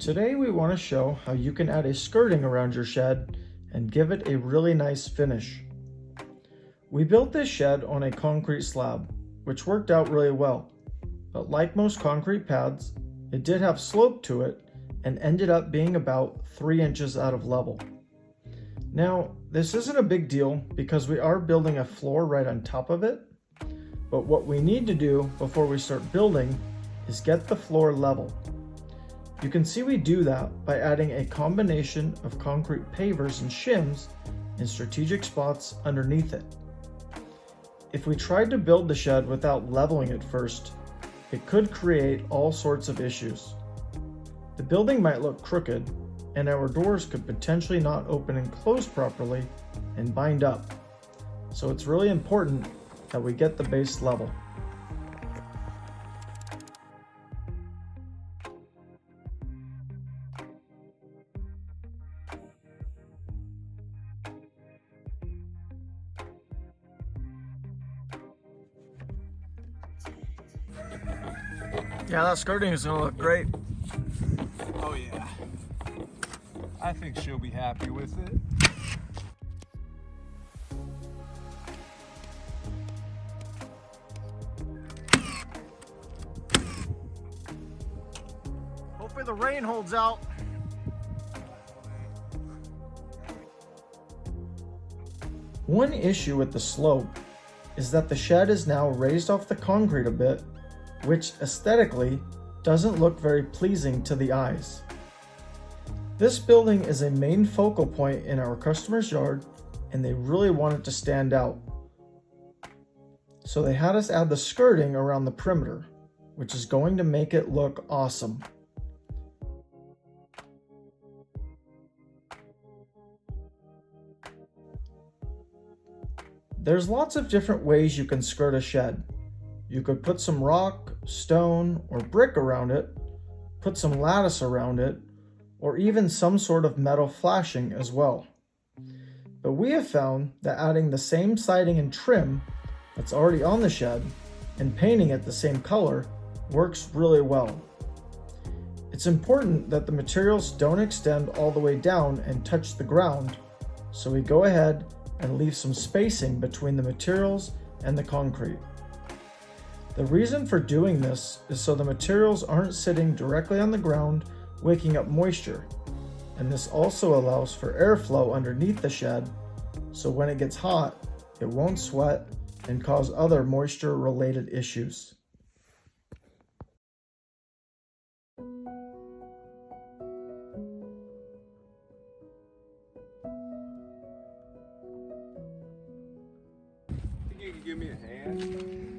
Today we want to show how you can add a skirting around your shed and give it a really nice finish. We built this shed on a concrete slab, which worked out really well, but like most concrete pads, it did have slope to it and ended up being about 3 inches out of level. Now, this isn't a big deal because we are building a floor right on top of it, but what we need to do before we start building is get the floor level. You can see we do that by adding a combination of concrete pavers and shims in strategic spots underneath it. If we tried to build the shed without leveling it first, it could create all sorts of issues. The building might look crooked, and our doors could potentially not open and close properly and bind up. So it's really important that we get the base level. Yeah, that skirting is gonna look great. Oh yeah. I think she'll be happy with it. Hopefully the rain holds out. One issue with the slope is that the shed is now raised off the concrete a bit, which aesthetically doesn't look very pleasing to the eyes. This building is a main focal point in our customer's yard, and they really want it to stand out. So they had us add the skirting around the perimeter, which is going to make it look awesome. There's lots of different ways you can skirt a shed. You could put some rock, stone, or brick around it, put some lattice around it, or even some sort of metal flashing as well. But we have found that adding the same siding and trim that's already on the shed and painting it the same color works really well. It's important that the materials don't extend all the way down and touch the ground, so we go ahead and leave some spacing between the materials and the concrete. The reason for doing this is so the materials aren't sitting directly on the ground, waking up moisture, and this also allows for airflow underneath the shed, so when it gets hot, it won't sweat and cause other moisture-related issues. Think you can give me a hand?